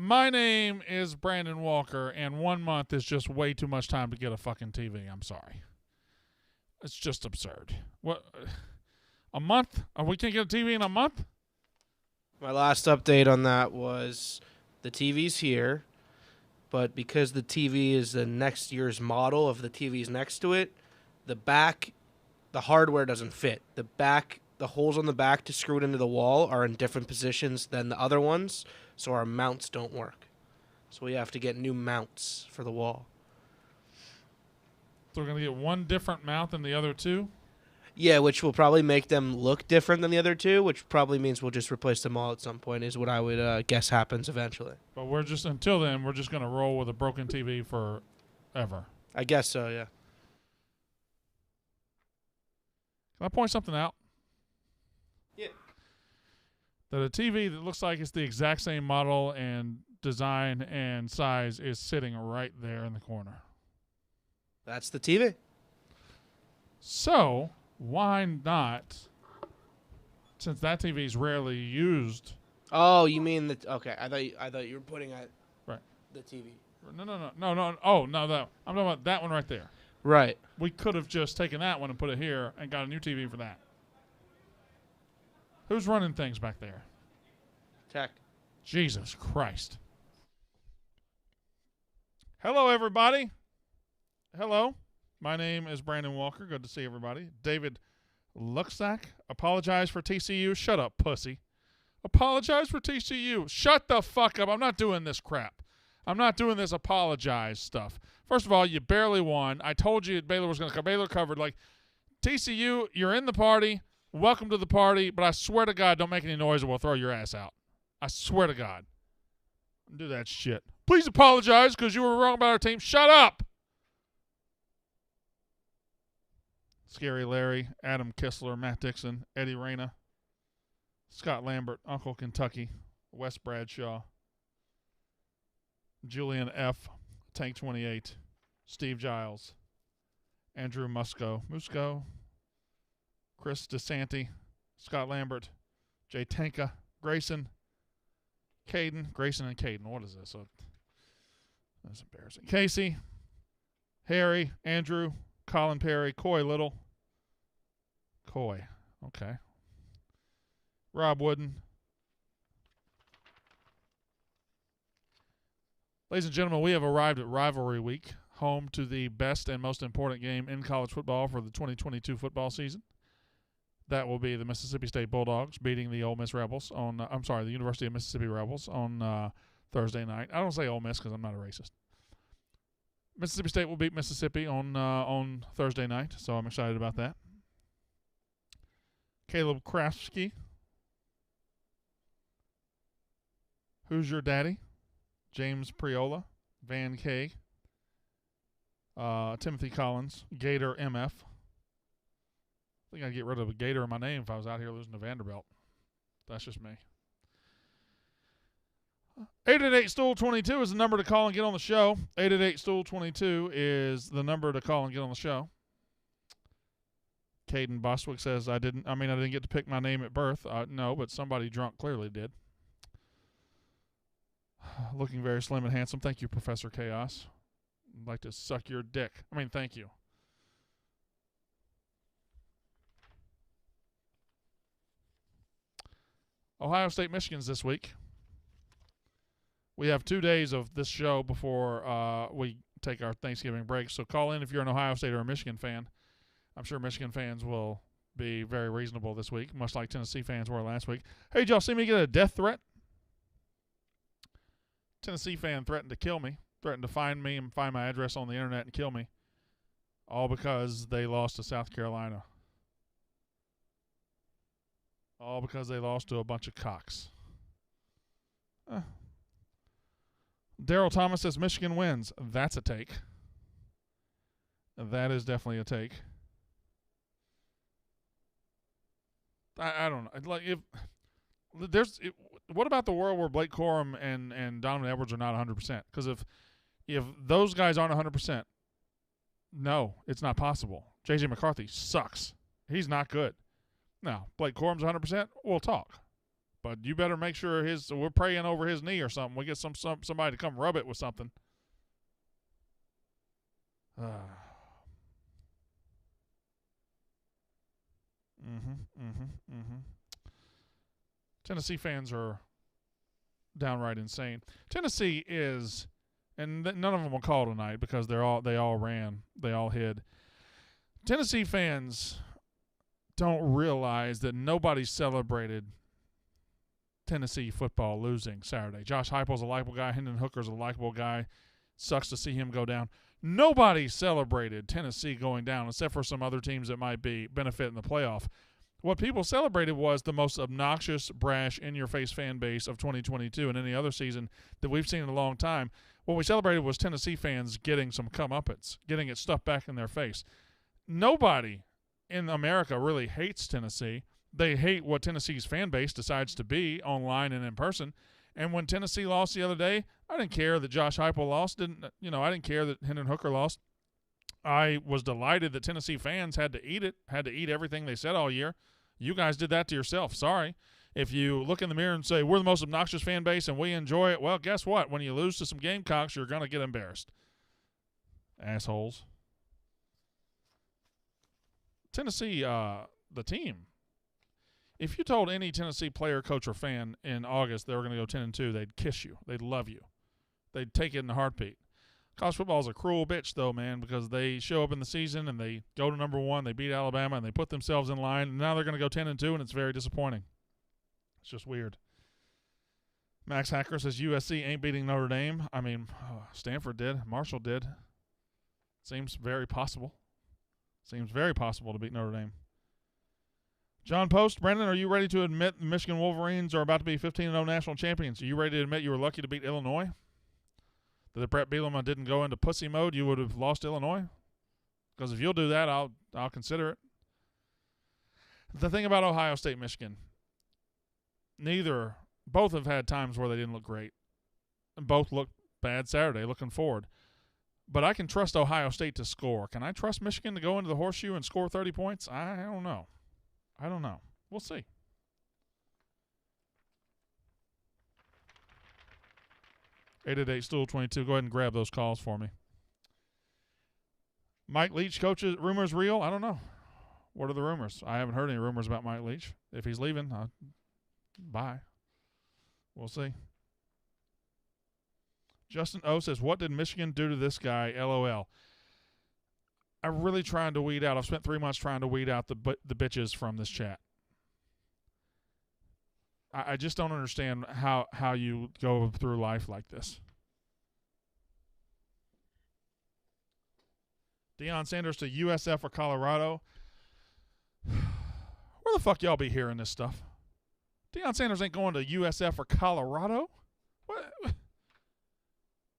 My name is Brandon Walker, and 1 month is just way too much time to get a fucking TV. I'm sorry. It's just absurd. What? A month? We can't get a TV in a month? My last update on that was the TV's here, but because the TV is the next year's model of the TVs next to it, the hardware doesn't fit. The holes on the back to screw it into the wall are in different positions than the other ones, so our mounts don't work. So we have to get new mounts for the wall. So we're going to get one different mount than the other two? Yeah, which will probably make them look different than the other two, which probably means we'll just replace them all at some point, is what I would guess happens eventually. But until then, we're just going to roll with a broken TV forever. I guess so, yeah. Can I point something out? Yeah. That a TV that looks like it's the exact same model and design and size is sitting right there in the corner. That's the TV. So, why not, since that TV is rarely used. Oh, you mean okay, I thought you were putting at right. The TV. No. Oh, no, I'm talking about that one right there. Right. We could have just taken that one and put it here and got a new TV for that. Who's running things back there? Tech. Jesus Christ. Hello, everybody. Hello. My name is Brandon Walker. Good to see everybody. David Luxack. Apologize for TCU. Shut up, pussy. Apologize for TCU. Shut the fuck up. I'm not doing this crap. I'm not doing this apologize stuff. First of all, you barely won. I told you Baylor was going to come. Baylor covered. Like, TCU, you're in the party. Welcome to the party. But I swear to God, don't make any noise or we'll throw your ass out. I swear to God. Don't do that shit. Please apologize because you were wrong about our team. Shut up. Scary Larry, Adam Kistler, Matt Dixon, Eddie Reyna, Scott Lambert, Uncle Kentucky, Wes Bradshaw, Julian F., Tank 28, Steve Giles, Andrew Musco, Chris DeSanti, Scott Lambert, Jay Tanka, Grayson and Caden. What is this? That's embarrassing. Casey, Harry, Andrew, Colin Perry, Coy Little. Okay. Rob Wooden. Ladies and gentlemen, we have arrived at Rivalry Week, home to the best and most important game in college football for the 2022 football season. That will be the Mississippi State Bulldogs beating the Ole Miss Rebels the University of Mississippi Rebels on Thursday night. I don't say Ole Miss because I'm not a racist. Mississippi State will beat Mississippi on Thursday night, so I'm excited about that. Caleb Krafsky. Who's your daddy? James Priola, Van Kay, Timothy Collins, Gator MF. I think I'd get rid of a Gator in my name if I was out here losing to Vanderbilt. That's just me. 888-STOOL-22 is the number to call and get on the show. 888-STOOL-22 is the number to call and get on the show. Caden Bostwick says, I didn't get to pick my name at birth. No, but somebody drunk clearly did. Looking very slim and handsome. Thank you, Professor Chaos. I'd like to suck your dick. Thank you. Ohio State, Michigan's this week. We have 2 days of this show before we take our Thanksgiving break. So call in if you're an Ohio State or a Michigan fan. I'm sure Michigan fans will be very reasonable this week, much like Tennessee fans were last week. Hey, did y'all see me get a death threat? Tennessee fan threatened to kill me, threatened to find me and find my address on the internet and kill me, all because they lost to South Carolina. All because they lost to a bunch of cocks. Daryl Thomas says Michigan wins. That's a take. That is definitely a take. I don't know. What about the world where Blake Corum and Donovan Edwards are not 100%? Because if those guys aren't 100%, no, it's not possible. J.J. McCarthy sucks. He's not good. Now, Blake Corum's 100%, we'll talk. But you better make sure we're praying over his knee or something. We get somebody to come rub it with something. Tennessee fans are downright insane. Tennessee is, and none of them will call tonight because they all ran, they all hid. Tennessee fans don't realize that nobody celebrated Tennessee football losing Saturday. Josh Heupel's a likable guy. Hendon Hooker's a likable guy. Sucks to see him go down. Nobody celebrated Tennessee going down except for some other teams that might be benefiting the playoff. What people celebrated was the most obnoxious, brash, in-your-face fan base of 2022 and any other season that we've seen in a long time. What we celebrated was Tennessee fans getting some comeuppance, getting it stuffed back in their face. Nobody in America really hates Tennessee. They hate what Tennessee's fan base decides to be online and in person. And when Tennessee lost the other day, I didn't care that Josh Heupel lost. I didn't care that Hendon Hooker lost. I was delighted that Tennessee fans had to eat everything they said all year. You guys did that to yourself. Sorry. If you look in the mirror and say, we're the most obnoxious fan base and we enjoy it, well, guess what? When you lose to some Gamecocks, you're going to get embarrassed. Assholes. Tennessee, the team. If you told any Tennessee player, coach, or fan in August they were going to go 10-2, they'd kiss you. They'd love you. They'd take it in a heartbeat. College football is a cruel bitch, though, man, because they show up in the season and they go to number 1, they beat Alabama, and they put themselves in line, and now they're going to go 10-2, and it's very disappointing. It's just weird. Max Hacker says USC ain't beating Notre Dame. I mean, Stanford did. Marshall did. Seems very possible. Seems very possible to beat Notre Dame. John Post, Brendan, are you ready to admit the Michigan Wolverines are about to be 15-0 national champions? Are you ready to admit you were lucky to beat Illinois? That if Brett Bielema didn't go into pussy mode, you would have lost Illinois? Because if you'll do that, I'll consider it. The thing about Ohio State, Michigan, both have had times where they didn't look great. And both looked bad Saturday, looking forward. But I can trust Ohio State to score. Can I trust Michigan to go into the horseshoe and score 30 points? I don't know. We'll see. Stool22. Go ahead and grab those calls for me. Mike Leach coaches. Rumors real? I don't know. What are the rumors? I haven't heard any rumors about Mike Leach. If he's leaving, bye. We'll see. Justin O says, what did Michigan do to this guy? LOL. I'm really trying to weed out. I've spent 3 months trying to weed out the bitches from this chat. I just don't understand how you go through life like this. Deion Sanders to USF or Colorado. Where the fuck y'all be hearing this stuff? Deion Sanders ain't going to USF or Colorado? What?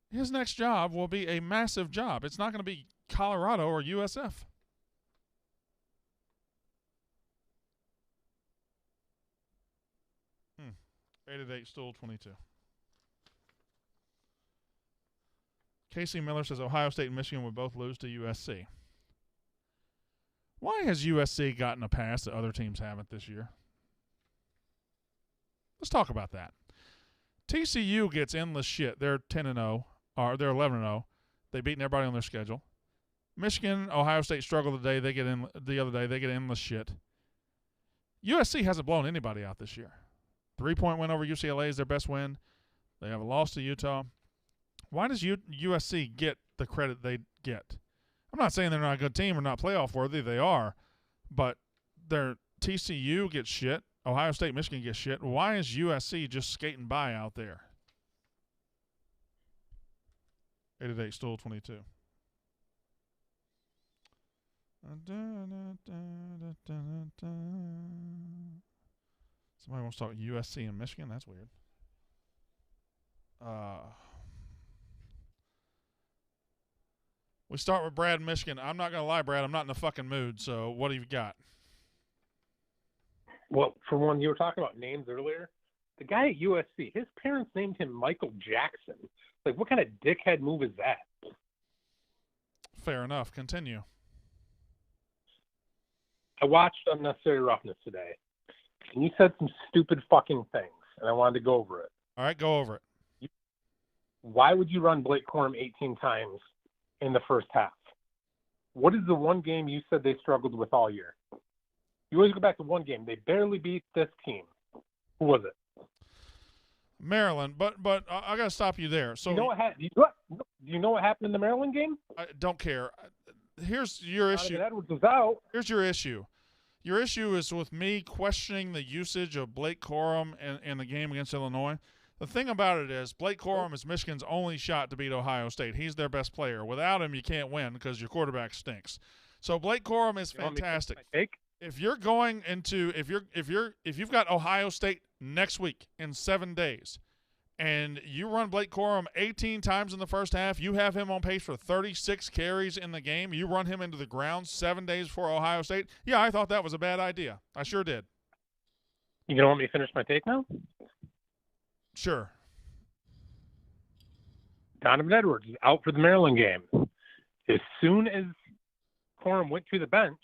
His next job will be a massive job. It's not going to be Colorado or USF. 888-STOOL-22. Casey Miller says Ohio State and Michigan would both lose to USC. Why has USC gotten a pass that other teams haven't this year? Let's talk about that. TCU gets endless shit. They're 10-0, or they're 11-0. They've beaten everybody on their schedule. Michigan, Ohio State struggled the other day. They get endless shit. USC hasn't blown anybody out this year. 3-point win over UCLA is their best win. They have a loss to Utah. Why does USC get the credit they get? I'm not saying they're not a good team or not playoff worthy. They are. But their TCU gets shit. Ohio State, Michigan gets shit. Why is USC just skating by out there? 888-STOOL-22. Somebody wants to talk USC and Michigan? That's weird. We start with Brad in Michigan. I'm not going to lie, Brad. I'm not in the fucking mood. So what have you got? Well, for one, you were talking about names earlier. The guy at USC, his parents named him Michael Jackson. Like, what kind of dickhead move is that? Fair enough. Continue. I watched Unnecessary Roughness today, and you said some stupid fucking things. and I wanted to go over it. All right, go over it. Why would you run Blake Corum 18 times in the first half? What is the one game you said they struggled with all year? You always go back to one game. They barely beat this team. Who was it? Maryland. But I got to stop you there. So you know what do you know what happened in the Maryland game? I don't care. Here's your issue. Edwards was out. Here's your issue. Your issue is with me questioning the usage of Blake Corum in the game against Illinois. The thing about it is Blake Corum is Michigan's only shot to beat Ohio State. He's their best player. Without him, you can't win because your quarterback stinks. So Blake Corum is fantastic. If you're going into if you've got Ohio State next week in 7 days, and you run Blake Corum 18 times in the first half, you have him on pace for 36 carries in the game. You run him into the ground 7 days before Ohio State. Yeah, I thought that was a bad idea. I sure did. You gonna want me to finish my take now? Sure. Donovan Edwards is out for the Maryland game. As soon as Corum went to the bench,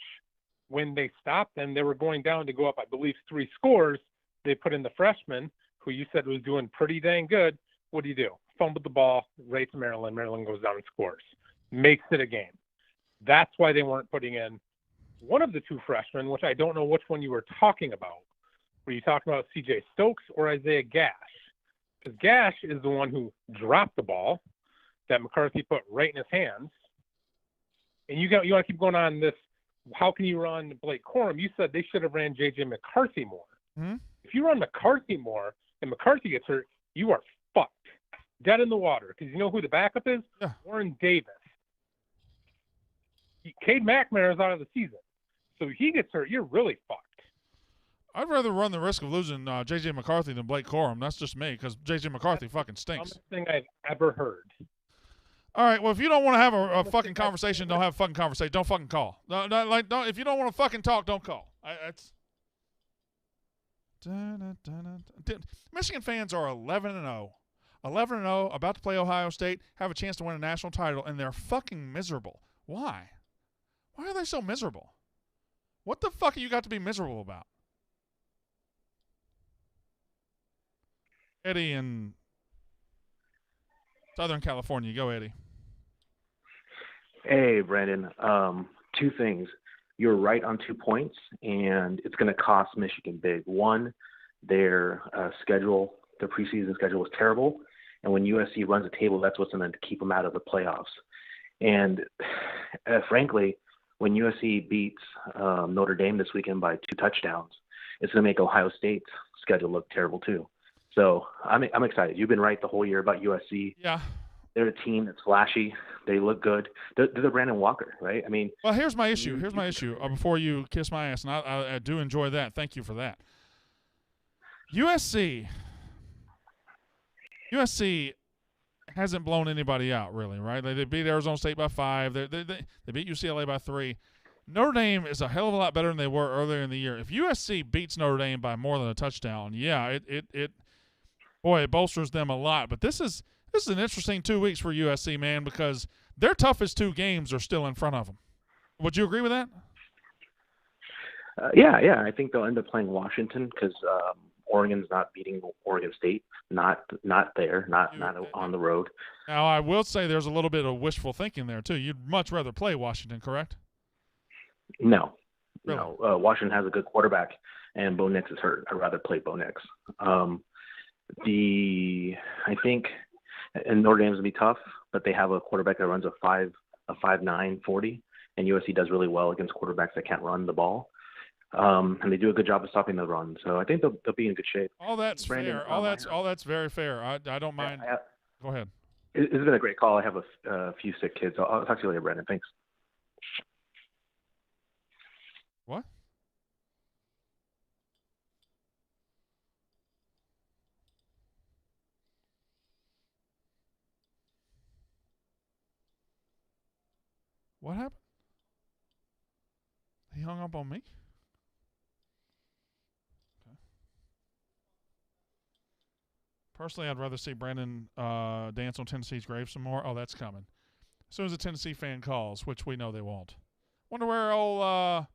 when they stopped them, they were going down to go up, I believe, 3 scores. They put in the freshman, who you said was doing pretty dang good. What do? Fumbled the ball right to Maryland. Maryland goes down and scores. Makes it a game. That's why they weren't putting in one of the 2 freshmen, which I don't know which one you were talking about. Were you talking about C.J. Stokes or Isaiah Gash? Because Gash is the one who dropped the ball that McCarthy put right in his hands. And you want to keep going on this, how can you run Blake Corum? You said they should have ran J.J. McCarthy more. Mm-hmm. If you run McCarthy more and McCarthy gets hurt, you are fucked. Dead in the water. Because you know who the backup is? Yeah. Warren Davis. Cade McNamara is out of the season. So if he gets hurt, you're really fucked. I'd rather run the risk of losing J.J. McCarthy than Blake Corum. That's just me, because J.J. McCarthy fucking stinks. That's the dumbest thing I've ever heard. All right, well, if you don't want to have a fucking conversation, don't have a fucking conversation. Don't fucking call. Don't. If you don't want to fucking talk, don't call. Michigan fans are 11-0. 11-0, about to play Ohio State, have a chance to win a national title, and they're fucking miserable. Why? Why are they so miserable? What the fuck have you got to be miserable about? Eddie in Southern California. Go, Eddie. Hey, Brandon. 2 things. You're right on 2 points, and it's going to cost Michigan big. One, their schedule, their preseason schedule was terrible, and when USC runs the table, that's what's going to keep them out of the playoffs. And frankly, when USC beats Notre Dame this weekend by 2 touchdowns, it's going to make Ohio State's schedule look terrible too. So I'm excited. You've been right the whole year about USC. Yeah. They're a team that's flashy. They look good. They're the Brandon Walker, right? I mean. Well, here's my issue. Before you kiss my ass, and I do enjoy that. Thank you for that. USC hasn't blown anybody out, really, right? They beat Arizona State by 5. They beat UCLA by 3. Notre Dame is a hell of a lot better than they were earlier in the year. If USC beats Notre Dame by more than a touchdown, yeah, it bolsters them a lot. But this is an interesting 2 weeks for USC, man, because their toughest 2 games are still in front of them. Would you agree with that? Yeah. I think they'll end up playing Washington because Oregon's not beating Oregon State. Not there. Not on the road. Now, I will say there's a little bit of wishful thinking there too. You'd much rather play Washington, correct? No. Really? No. Washington has a good quarterback, and Bo Nix is hurt. I'd rather play Bo Nix. I think. And Notre Dame's going to be tough, but they have a quarterback that runs a 5.9 40, and USC does really well against quarterbacks that can't run the ball. And they do a good job of stopping the run. So I think they'll be in good shape. All that's Brandon, fair. All that's very fair. I don't mind. Go ahead. It's been a great call. I have a few sick kids. I'll talk to you later, Brandon. Thanks. What? What happened? He hung up on me? Okay. Personally, I'd rather see Brandon dance on Tennessee's grave some more. Oh, that's coming. As soon as a Tennessee fan calls, which we know they won't. Wonder where old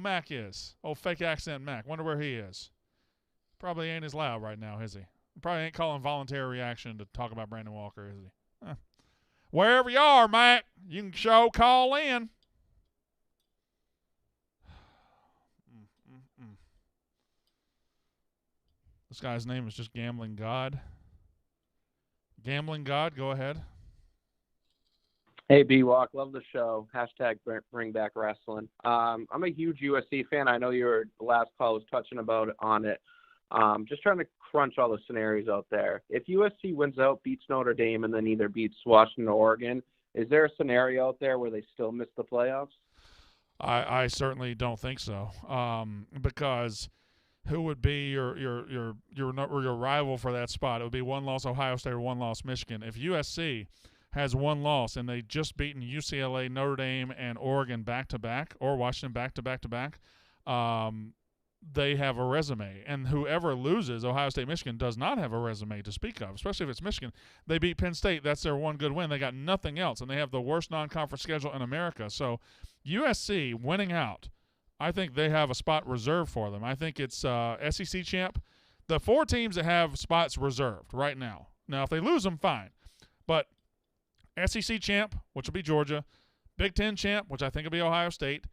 Mac is. Old fake accent Mac. Wonder where he is. Probably ain't as loud right now, is he? Probably ain't calling voluntary reaction to talk about Brandon Walker, is he? Wherever you are, Matt, you can call in. This guy's name is just Gambling God. Gambling God, go ahead. Hey, B-Walk, love the show. Hashtag bring back wrestling. I'm a huge USC fan. I know your last call was touching on it. Just trying to crunch all the scenarios out there. If USC wins out, beats Notre Dame, and then either beats Washington or Oregon, is there a scenario out there where they still miss the playoffs? I certainly don't think so. Because who would be your rival for that spot? It would be one loss Ohio State or one loss Michigan. If USC has one loss and they just beaten UCLA, Notre Dame, and Oregon back-to-back, or Washington back-to-back, they have a resume. And whoever loses, Ohio State, Michigan, does not have a resume to speak of, especially if it's Michigan. They beat Penn State. That's their one good win. They got nothing else, and they have the worst non-conference schedule in America. So USC winning out, I think they have a spot reserved for them. I think it's SEC champ. The 4 teams that have spots reserved right now. Now, if they lose them, fine. But SEC champ, which will be Georgia, Big Ten champ, which I think will be Ohio State,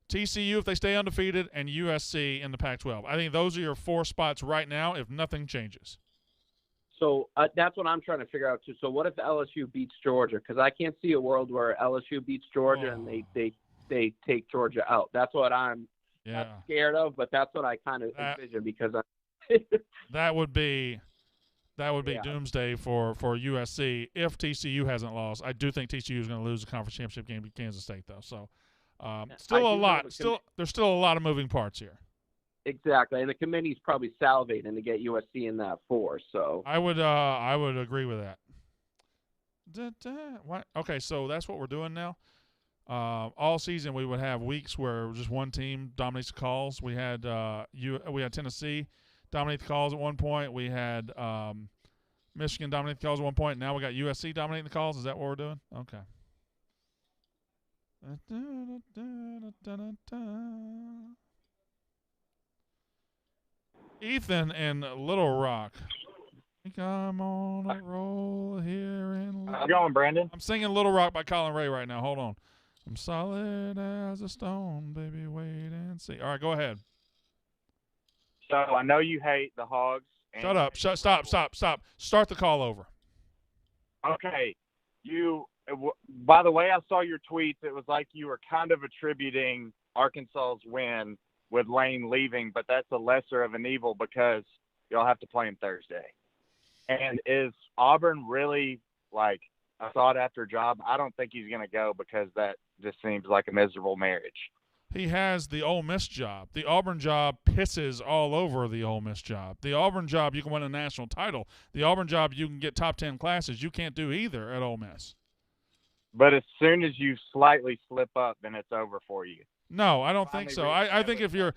TCU if they stay undefeated, and USC in the Pac-12. I think those are your 4 spots right now if nothing changes. So that's what I'm trying to figure out, too. So what if LSU beats Georgia? Because I can't see a world where LSU beats Georgia and they take Georgia out. That's what I'm not scared of, but that's what I kind of envision because that would be doomsday for USC if TCU hasn't lost. I do think TCU is going to lose the conference championship game to Kansas State, though. So there's still a lot of moving parts here. Exactly, and the committee's probably salivating to get USC in that 4. So I would agree with that. Okay, so that's what we're doing now. All season we would have weeks where just one team dominates the calls. We had Tennessee dominate the calls at one point. We had Michigan dominate the calls at one point. Now we got USC dominating the calls. Is that what we're doing? Okay. Ethan in Little Rock. I think I'm on a roll here in How's it going, Brandon? I'm singing Little Rock by Colin Ray right now. Hold on. I'm solid as a stone, baby, wait and see. All right, go ahead. So I know you hate the Hogs. Shut up. Stop. Start the call over. Okay. By the way I saw your tweets, it was like you were kind of attributing Arkansas's win with Lane leaving, but that's a lesser of an evil because you'll have to play him Thursday. And is Auburn really like a sought-after job? I don't think he's going to go because that just seems like a miserable marriage. He has the Ole Miss job. The Auburn job pisses all over the Ole Miss job. The Auburn job, you can win a national title. The Auburn job, you can get top 10 classes. You can't do either at Ole Miss. But as soon as you slightly slip up, then it's over for you. No, I don't think so. I think if you're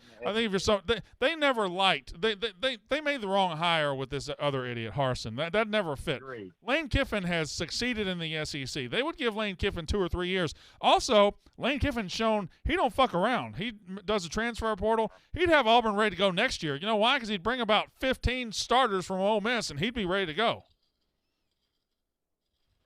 so they never liked they made the wrong hire with this other idiot Harsin. That never fit. Agreed. Lane Kiffin has succeeded in the SEC. They would give Lane Kiffin 2 or 3 years. Also, Lane Kiffin's shown he don't fuck around. He does a transfer portal. He'd have Auburn ready to go next year. You know why? Because he'd bring about 15 starters from Ole Miss and he'd be ready to go.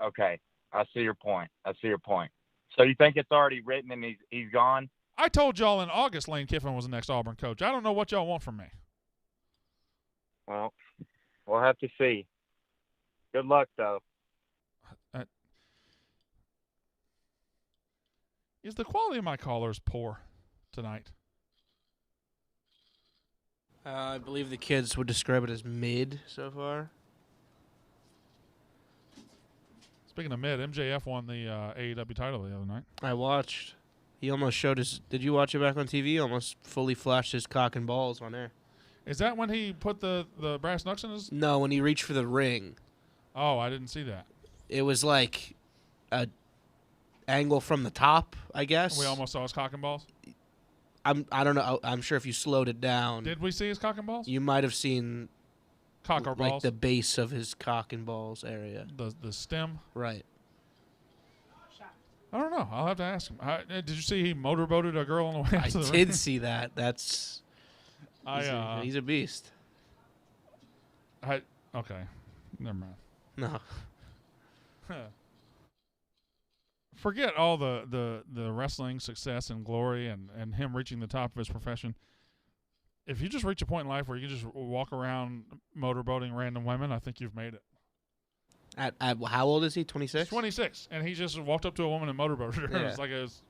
Okay, I see your point. So you think it's already written and he's gone? I told y'all in August Lane Kiffin was the next Auburn coach. I don't know what y'all want from me. Well, we'll have to see. Good luck, though. Is the quality of my callers poor tonight? I believe the kids would describe it as mid so far. Speaking of mid, MJF won the AEW title the other night. I watched. He almost showed his. Did you watch it back on TV? He almost fully flashed his cock and balls on air. Is that when he put the brass knucks in his? No, when he reached for the ring. Oh, I didn't see that. It was like a angle from the top, I guess. We almost saw his cock and balls. I don't know. I'm sure if you slowed it down, did we see his cock and balls? You might have seen cock or balls, like the base of his cock and balls area. The stem, right? I don't know. I'll have to ask him. Did you see he motorboated a girl on the way? I did see that. That's. He's a beast. Okay. Never mind. No. Forget all the wrestling success and glory and him reaching the top of his profession. If you just reach a point in life where you can just walk around motorboating random women, I think you've made it. At how old is he? 26? He's 26, and he just walked up to a woman and motorboated her. Yeah. It's like it was,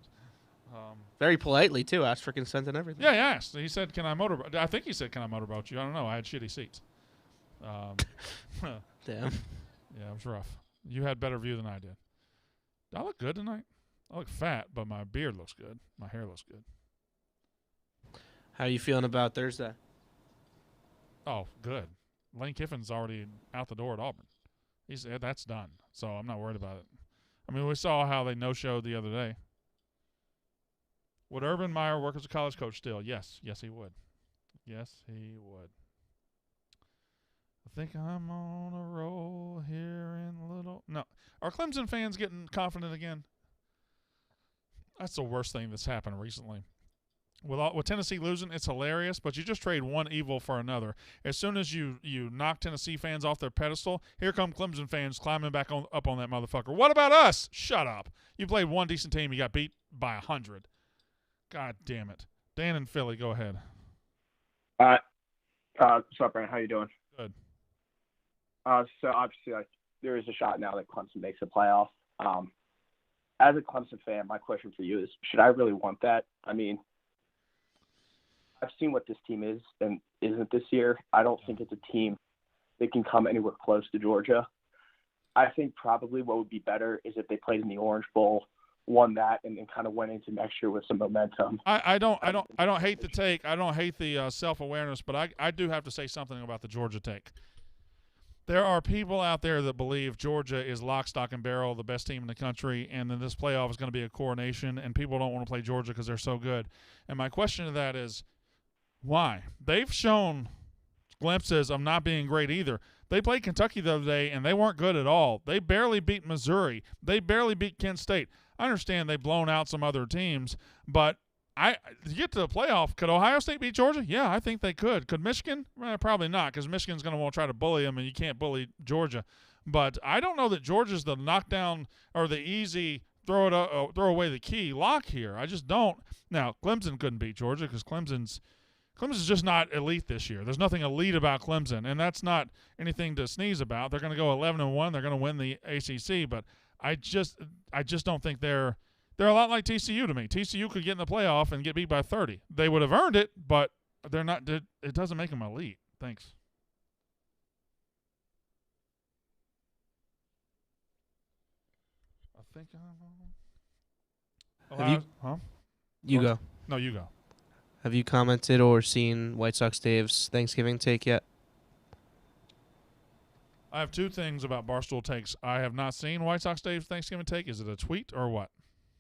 very politely, too. Asked for consent and everything. yeah, he asked. He said, "Can I motorboat?" I think he said, "Can I motorboat you?" I don't know. I had shitty seats. Damn. Yeah, it was rough. You had better view than I did. Do I look good tonight? I look fat, but my beard looks good. My hair looks good. How are you feeling about Thursday? Oh, good. Lane Kiffin's already out the door at Auburn. He said that's done, so I'm not worried about it. I mean, we saw how they no-showed the other day. Would Urban Meyer work as a college coach still? Yes. Yes, he would. Yes, he would. I think I'm on a roll here in Little. No. Are Clemson fans getting confident again? That's the worst thing that's happened recently. With Tennessee losing, it's hilarious, but you just trade one evil for another. As soon as you knock Tennessee fans off their pedestal, here come Clemson fans climbing back up on that motherfucker. What about us? Shut up. You played one decent team. You got beat by 100. God damn it. Dan and Philly, go ahead. What's up, Brandon? How you doing? Good. So obviously, there is a shot now that Clemson makes a playoff. As a Clemson fan, my question for you is, should I really want that? I mean, I've seen what this team is and isn't this year. I don't think it's a team that can come anywhere close to Georgia. I think probably what would be better is if they played in the Orange Bowl, won that, and then kind of went into next year with some momentum. I don't hate the take. I don't hate the self-awareness, but I do have to say something about the Georgia take. There are people out there that believe Georgia is lock, stock, and barrel, the best team in the country, and then this playoff is going to be a coronation, and people don't want to play Georgia because they're so good. And my question to that is, why? They've shown glimpses of not being great either. They played Kentucky the other day, and they weren't good at all. They barely beat Missouri. They barely beat Kent State. I understand they've blown out some other teams, but to get to the playoff, could Ohio State beat Georgia? Yeah, I think they could. Could Michigan? Probably not, because Michigan's going to want to try to bully them, and you can't bully Georgia. But I don't know that Georgia's the knockdown or the easy throw away the key lock here. I just don't. Now, Clemson couldn't beat Georgia because Clemson's just not elite this year. There's nothing elite about Clemson, and that's not anything to sneeze about. They're going to go 11-1. They're going to win the ACC, but I just don't think they're a lot like TCU to me. TCU could get in the playoff and get beat by 30. They would have earned it, but they're not. It doesn't make them elite. Thanks. I think You go. No, you go. Have you commented or seen White Sox Dave's Thanksgiving take yet? I have two things about Barstool takes. I have not seen White Sox Dave's Thanksgiving take. Is it a tweet or what?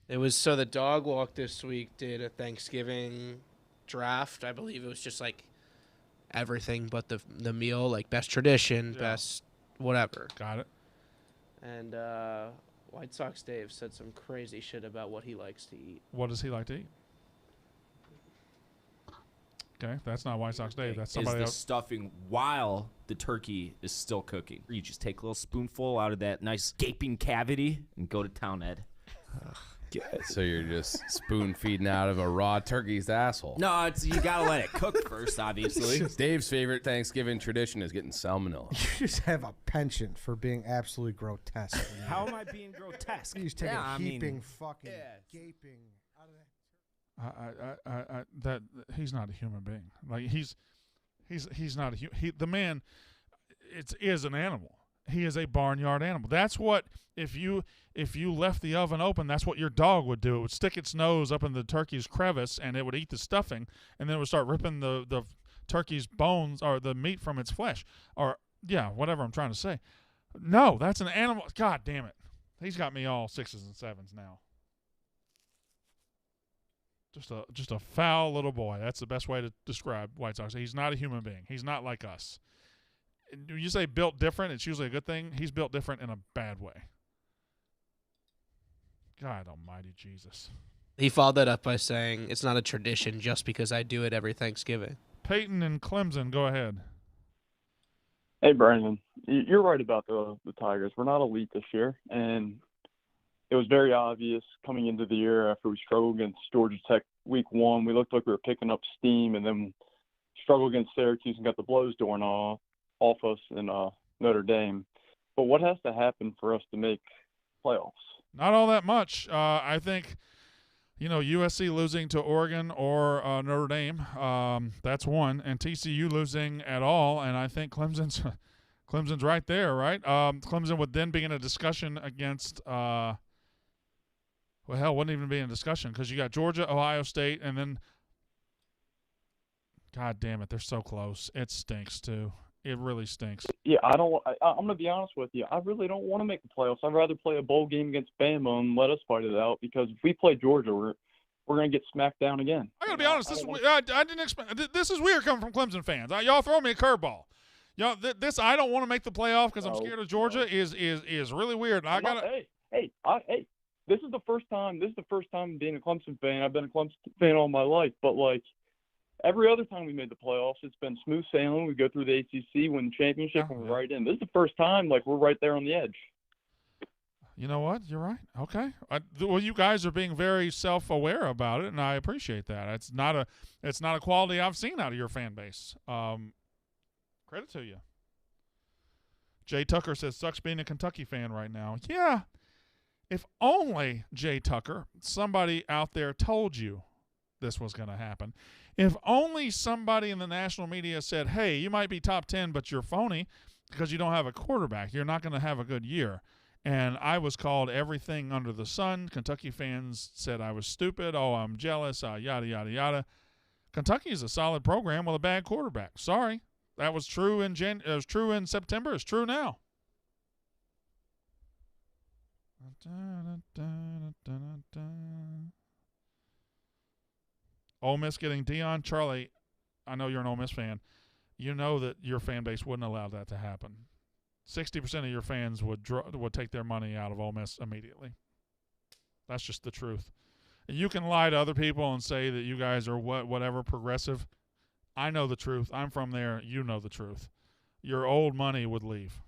It was so the Dog Walk this week did a Thanksgiving draft. I believe it was just like everything but the meal, like best tradition, best whatever. Got it. And White Sox Dave said some crazy shit about what he likes to eat. What does he like to eat? Okay, that's not White Sox Dave. That's somebody is the else. Stuffing while the turkey is still cooking. You just take a little spoonful out of that nice gaping cavity and go to town, Ed. So you're just spoon feeding out of a raw turkey's asshole. No, you gotta let it cook first, obviously. Dave's favorite Thanksgiving tradition is getting salmonella. You just have a penchant for being absolutely grotesque. How am I being grotesque? You just take a heaping, fucking gaping out of that. That he's not a human being. Like he's not a human. The man, is an animal. He is a barnyard animal. That's what if you left the oven open, that's what your dog would do. It would stick its nose up in the turkey's crevice and it would eat the stuffing, and then it would start ripping the turkey's bones or the meat from its flesh, or whatever I'm trying to say. No, that's an animal. God damn it, he's got me all 6s and 7s now. Just a foul little boy. That's the best way to describe White Sox. He's not a human being. He's not like us. When you say built different, it's usually a good thing. He's built different in a bad way. God almighty Jesus. He followed that up by saying, it's not a tradition just because I do it every Thanksgiving. Peyton and Clemson, go ahead. Hey, Brandon, you're right about the Tigers. We're not elite this year, and it was very obvious coming into the year after we struggled against Georgia Tech week 1. We looked like we were picking up steam, and then struggled against Syracuse and got the blows torn off us in Notre Dame. But what has to happen for us to make playoffs? Not all that much. I think, USC losing to Oregon or Notre Dame, that's one, and TCU losing at all, and I think Clemson's right there, right? Clemson would then be in a discussion against wouldn't even be in a discussion because you got Georgia, Ohio State, and then God damn it, they're so close. It stinks too. It really stinks. Yeah, I'm going to be honest with you. I really don't want to make the playoffs. I'd rather play a bowl game against Bama and let us fight it out, because if we play Georgia, we're going to get smacked down again. I got to be honest. I didn't expect. This is weird coming from Clemson fans. Y'all throw me a curveball. Y'all, this I don't want to make the playoff because I'm scared of Georgia is really weird. Hey, this is the first time. Being a Clemson fan. I've been a Clemson fan all my life, but every other time we made the playoffs, it's been smooth sailing. We go through the ACC, win the championship, and we're right in. This is the first time we're right there on the edge. You know what? You're right. Okay. Well, you guys are being very self-aware about it, and I appreciate that. It's not a quality I've seen out of your fan base. Credit to you. Jay Tucker says, sucks being a Kentucky fan right now. Yeah. If only, Jay Tucker, somebody out there told you this was going to happen. If only somebody in the national media said, hey, you might be top 10, but you're phony because you don't have a quarterback. You're not going to have a good year. And I was called everything under the sun. Kentucky fans said I was stupid. Oh, I'm jealous, yada, yada, yada. Kentucky is a solid program with a bad quarterback. Sorry. That was true in September. It's true now. Ole Miss getting Deion. Charlie, I know you're an Ole Miss fan. You know that your fan base wouldn't allow that to happen. 60% of your fans would take their money out of Ole Miss immediately. That's just the truth. And you can lie to other people and say that you guys are whatever progressive. I know the truth. I'm from there. You know the truth. Your old money would leave.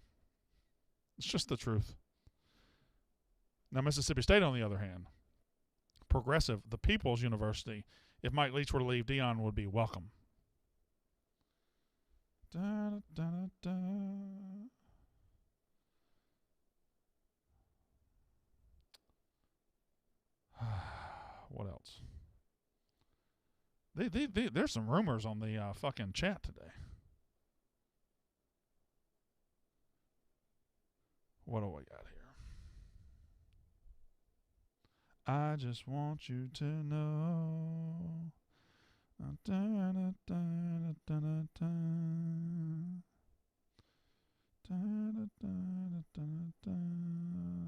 It's just the truth. Now, Mississippi State, on the other hand, progressive, the People's University. If Mike Leach were to leave, Deion would be welcome. What else? There's some rumors on the fucking chat today. What do we got here? I just want you to know.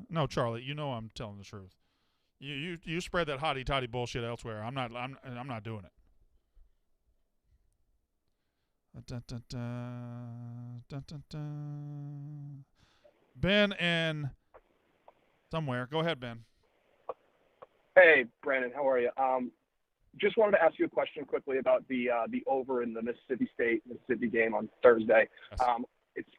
No, Charlie, you know I'm telling the truth. You spread that hotty toddy bullshit elsewhere. I'm not doing it. Ben and somewhere. Go ahead, Ben. Hey, Brandon, how are you? Just wanted to ask you a question quickly about the over in the Mississippi game on Thursday. Yes.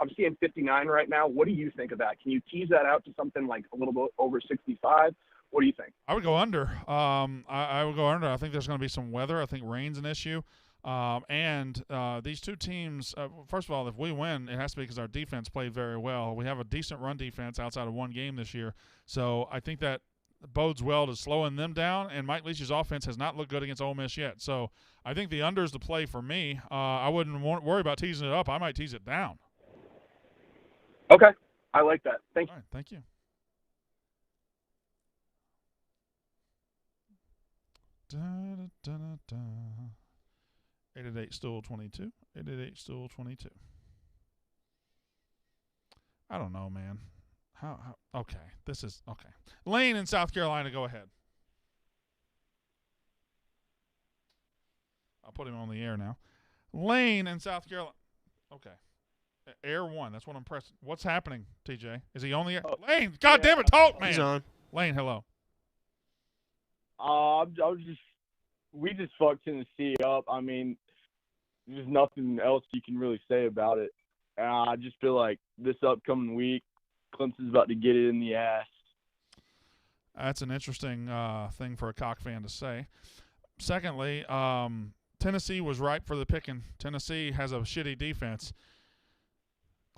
I'm seeing 59 right now. What do you think of that? Can you tease that out to something like a little bit over 65? What do you think? I would go under. I would go under. I think there's going to be some weather. I think rain's an issue. And these two teams, first of all, if we win, it has to be because our defense played very well. We have a decent run defense outside of one game this year. So I think that bodes well to slowing them down, and Mike Leach's offense has not looked good against Ole Miss yet. So I think the under is the play for me. I wouldn't worry about teasing it up. I might tease it down. Okay. I like that. Thank you. All right, thank you. Da, da, da, da. 888-STOOL-22. 888-STOOL-22. I don't know, man. How? Okay. This is okay. Lane in South Carolina, go ahead. I'll put him on the air now. Lane in South Carolina. Okay. Air one. That's what I'm pressing. What's happening, TJ? Is he on the air? Lane, God damn it, talk, man. He's on. Lane, hello. We just fucked Tennessee up. I mean, there's nothing else you can really say about it. I just feel like this upcoming week, Clemson's about to get it in the ass. That's an interesting thing for a Cock fan to say. Secondly, Tennessee was ripe for the picking. Tennessee has a shitty defense.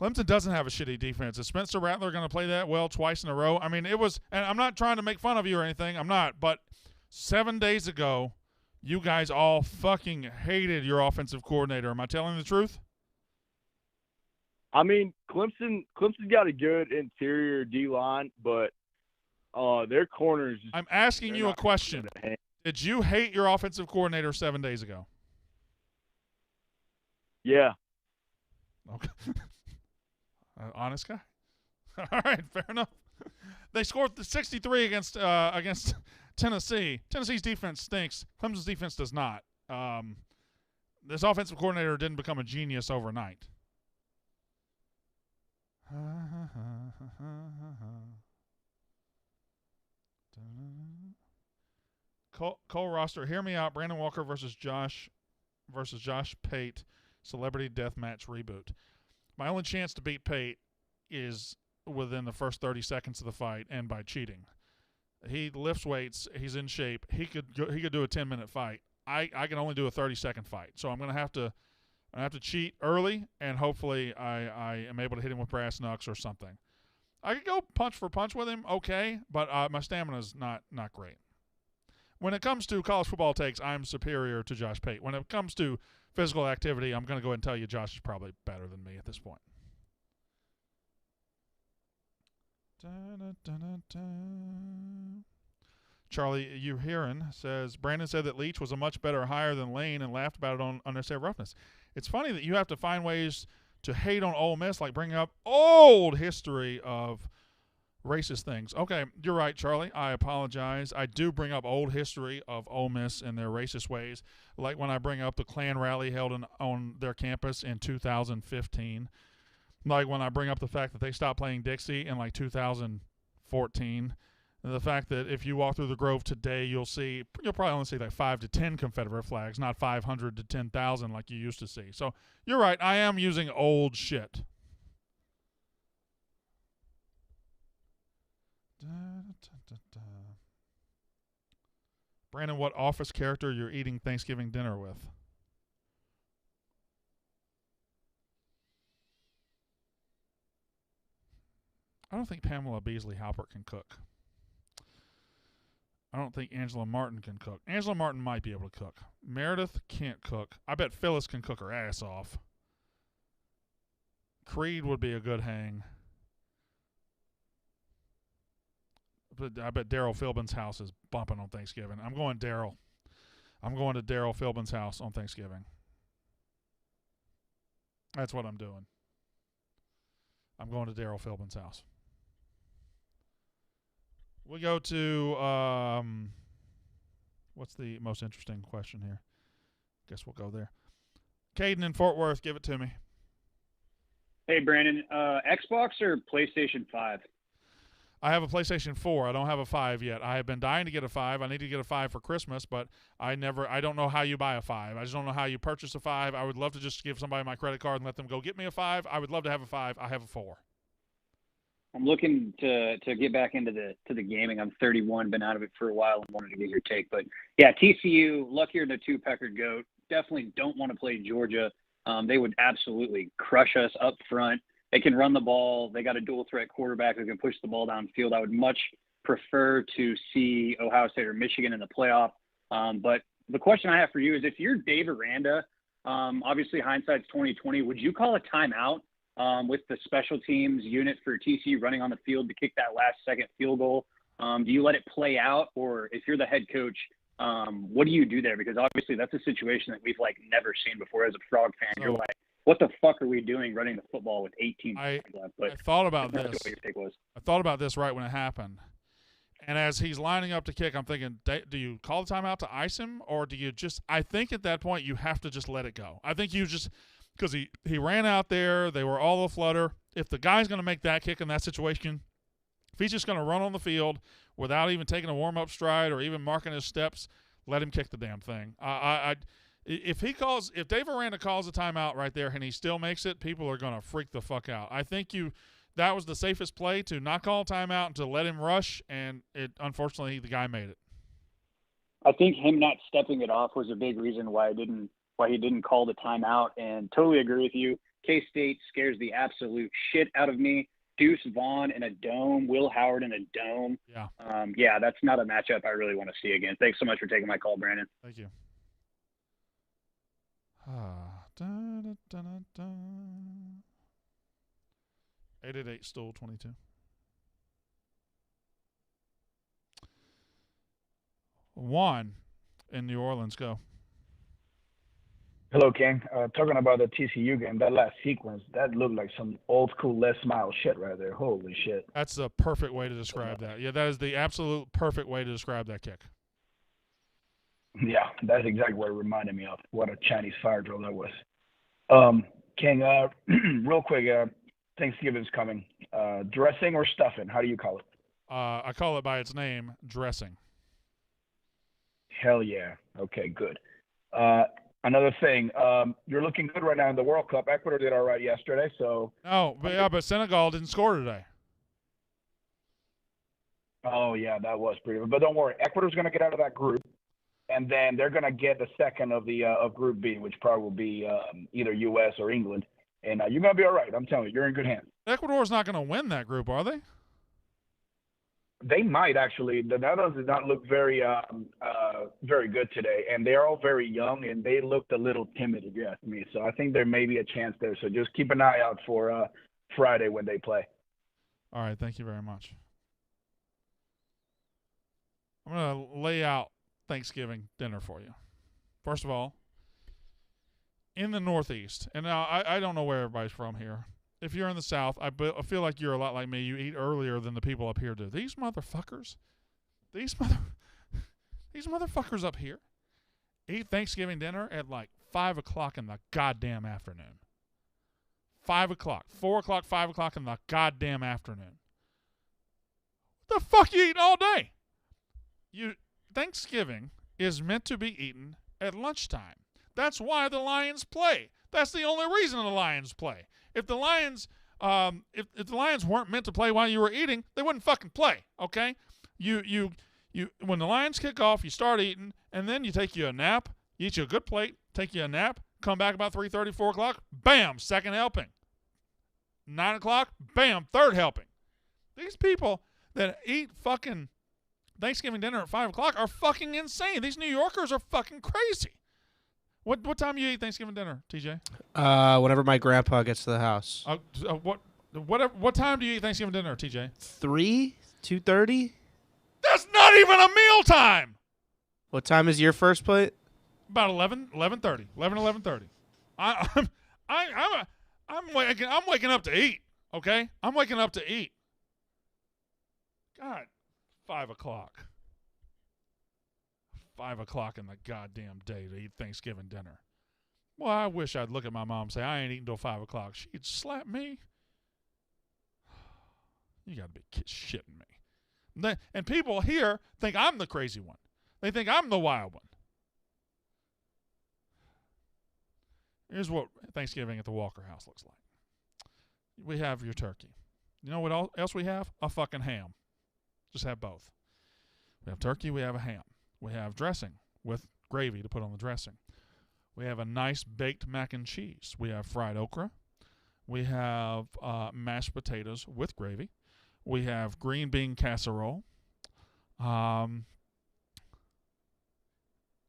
Clemson doesn't have a shitty defense. Is Spencer Rattler going to play that well twice in a row? I mean, it was – and I'm not trying to make fun of you or anything. I'm not. But 7 days ago, you guys all fucking hated your offensive coordinator. Am I telling the truth? I mean, Clemson's got a good interior D-line, but their corners. I'm asking you a question. Did you hate your offensive coordinator 7 days ago? Yeah. Okay. Honest guy. All right, fair enough. They scored 63 against Tennessee. Tennessee's defense stinks. Clemson's defense does not. This offensive coordinator didn't become a genius overnight. Cole roster, hear me out. Brandon Walker versus Josh Pate, celebrity deathmatch reboot. My only chance to beat Pate is within the first 30 seconds of the fight and by cheating. He lifts weights. He's in shape. He could do a 10-minute fight. I can only do a 30-second fight. So I'm gonna have to cheat early, and hopefully I am able to hit him with brass knucks or something. I could go punch for punch with him, okay, but my stamina is not great. When it comes to college football takes, I'm superior to Josh Pate. When it comes to physical activity, I'm going to go ahead and tell you Josh is probably better than me at this point. Charlie, you hearing, says, Brandon said that Leach was a much better hire than Lane and laughed about it on Unnecessary Roughness. It's funny that you have to find ways to hate on Ole Miss, like bringing up old history of racist things. Okay, you're right, Charlie. I apologize. I do bring up old history of Ole Miss and their racist ways, like when I bring up the Klan rally held on their campus in 2015. Like when I bring up the fact that they stopped playing Dixie in like 2014. And the fact that if you walk through the Grove today, you'll probably only see like 5 to 10 Confederate flags, not 500 to 10,000 like you used to see. So you're right. I am using old shit. Brandon, what office character you're eating Thanksgiving dinner with? I don't think Pamela Beasley Halpert can cook. I don't think Angela Martin can cook. Angela Martin might be able to cook. Meredith can't cook. I bet Phyllis can cook her ass off. Creed would be a good hang. But I bet Daryl Philbin's house is bumping on Thanksgiving. I'm going Daryl. I'm going to Daryl Philbin's house on Thanksgiving. That's what I'm doing. I'm going to Daryl Philbin's house. We go to, what's the most interesting question here? Guess we'll go there. Caden in Fort Worth, give it to me. Hey, Brandon, Xbox or PlayStation 5? I have a PlayStation 4. I don't have a 5 yet. I have been dying to get a 5. I need to get a 5 for Christmas, but I don't know how you buy a 5. I just don't know how you purchase a 5. I would love to just give somebody my credit card and let them go get me a 5. I would love to have a 5. I have a 4. I'm looking to get back into the gaming. I'm 31, been out of it for a while, and wanted to get your take. But yeah, TCU, luckier than a two-pecker goat. Definitely don't want to play Georgia. They would absolutely crush us up front. They can run the ball. They got a dual-threat quarterback who can push the ball downfield. I would much prefer to see Ohio State or Michigan in the playoff. But the question I have for you is, if you're Dave Aranda, obviously hindsight's 2020, would you call a timeout with the special teams unit for TCU running on the field to kick that last-second field goal? Do you let it play out, or if you're the head coach, what do you do there? Because obviously that's a situation that we've never seen before. As a Frog fan, you're like, what the fuck are we doing running the football with 18 seconds left? But I thought about this. What your take was. I thought about this right when it happened. And as he's lining up to kick, I'm thinking, do you call the timeout to ice him, or do you just – I think at that point you have to just let it go. I think you just – because he ran out there. They were all aflutter. If the guy's going to make that kick in that situation, if he's just going to run on the field without even taking a warm-up stride or even marking his steps, let him kick the damn thing. If Dave Aranda calls a timeout right there and he still makes it, people are going to freak the fuck out. I think that was the safest play, to not call a timeout and to let him rush, and unfortunately the guy made it. I think him not stepping it off was a big reason why he didn't call the timeout, and totally agree with you. K-State scares the absolute shit out of me. Deuce Vaughn in a dome, Will Howard in a dome. Yeah. That's not a matchup I really want to see again. Thanks so much for taking my call, Brandon. Thank you. 888-STOOL-22. Juan in New Orleans, go. Hello, King. Talking about the TCU game, that last sequence, that looked like some old school Les Miles shit right there. Holy shit. That's the perfect way to describe that. Yeah, that is the absolute perfect way to describe that kick. Yeah, that's exactly what it reminded me of. What a Chinese fire drill that was. King, real quick, Thanksgiving's coming. Dressing or stuffing? How do you call it? I call it by its name, dressing. Hell yeah. Okay, good. Another thing, you're looking good right now in the World Cup. Ecuador did all right yesterday, so. Oh, but Senegal didn't score today. Oh, yeah, that was pretty good. But don't worry, Ecuador's going to get out of that group, and then they're going to get the second of Group B, which probably will be either U.S. or England. And you're going to be all right. I'm telling you, you're in good hands. Ecuador's not going to win that group, are they? They might, actually. The Netherlands did not look very good today, and they're all very young, and they looked a little timid, if you ask me. So I think there may be a chance there. So just keep an eye out for Friday when they play. All right, thank you very much. I'm going to lay out Thanksgiving dinner for you. First of all, in the Northeast, and now I don't know where everybody's from here. If you're in the South, I feel like you're a lot like me. You eat earlier than the people up here do. These motherfuckers up here eat Thanksgiving dinner at like 5 o'clock in the goddamn afternoon. 5 o'clock, 4 o'clock, 5 o'clock in the goddamn afternoon. What the fuck you eating all day? Thanksgiving is meant to be eaten at lunchtime. That's why the Lions play. That's the only reason the Lions play. If the Lions, if the Lions weren't meant to play while you were eating, they wouldn't fucking play. Okay, you when the Lions kick off, you start eating, and then you take you a nap. You eat you a good plate, take you a nap, come back about 3:30, 4 o'clock, bam, second helping. 9 o'clock, bam, third helping. These people that eat fucking Thanksgiving dinner at 5 o'clock are fucking insane. These New Yorkers are fucking crazy. What time do you eat Thanksgiving dinner, TJ? Whenever my grandpa gets to the house. What time do you eat Thanksgiving dinner, TJ? 3, 2:30. That's not even a meal time. What time is your first plate? About 11:30. 11:30. I'm waking up to eat. Okay, I'm waking up to eat. God, 5 o'clock. 5 o'clock in the goddamn day to eat Thanksgiving dinner. Well, I wish I'd look at my mom and say, I ain't eating till 5 o'clock. She'd slap me. You got to be shitting me. And people here think I'm the crazy one. They think I'm the wild one. Here's what Thanksgiving at the Walker house looks like. We have your turkey. You know what else we have? A fucking ham. Just have both. We have turkey, we have a ham. We have dressing with gravy to put on the dressing. We have a nice baked mac and cheese. We have fried okra. We have mashed potatoes with gravy. We have green bean casserole. My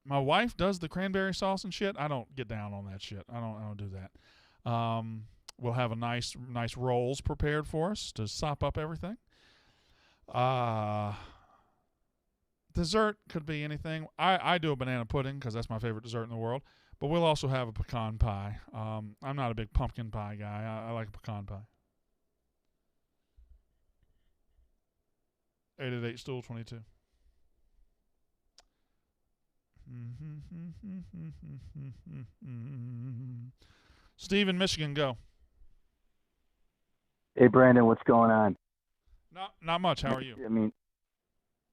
wife does the cranberry sauce and shit. I don't get down on that shit. I don't do that. We'll have a nice rolls prepared for us to sop up everything. Dessert could be anything. I do a banana pudding because that's my favorite dessert in the world. But we'll also have a pecan pie. I'm not a big pumpkin pie guy. I like a pecan pie. 888-STOOL-22. Steve in Michigan, go. Hey, Brandon, what's going on? Not much. How are you? I mean,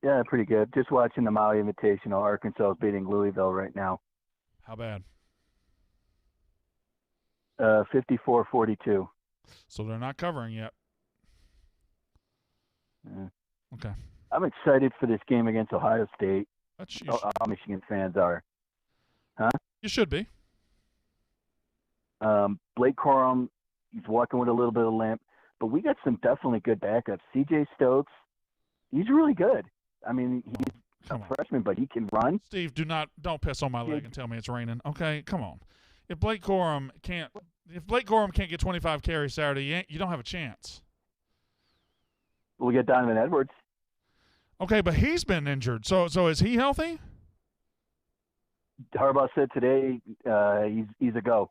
yeah, pretty good. Just watching the Maui Invitational. Arkansas is beating Louisville right now. How bad? 54-42. So they're not covering yet. Yeah. Okay. I'm excited for this game against Ohio State. You all Michigan fans are. Huh? You should be. Blake Corum, he's walking with a little bit of limp, but we got some definitely good backups. C.J. Stokes, he's really good. I mean, he's a freshman, but he can run. Steve, don't piss on my leg and tell me it's raining. Okay, come on. If Blake Corum can't get 25 carries Saturday, you don't have a chance. We get Donovan Edwards. Okay, but he's been injured. So is he healthy? Harbaugh said today he's a go.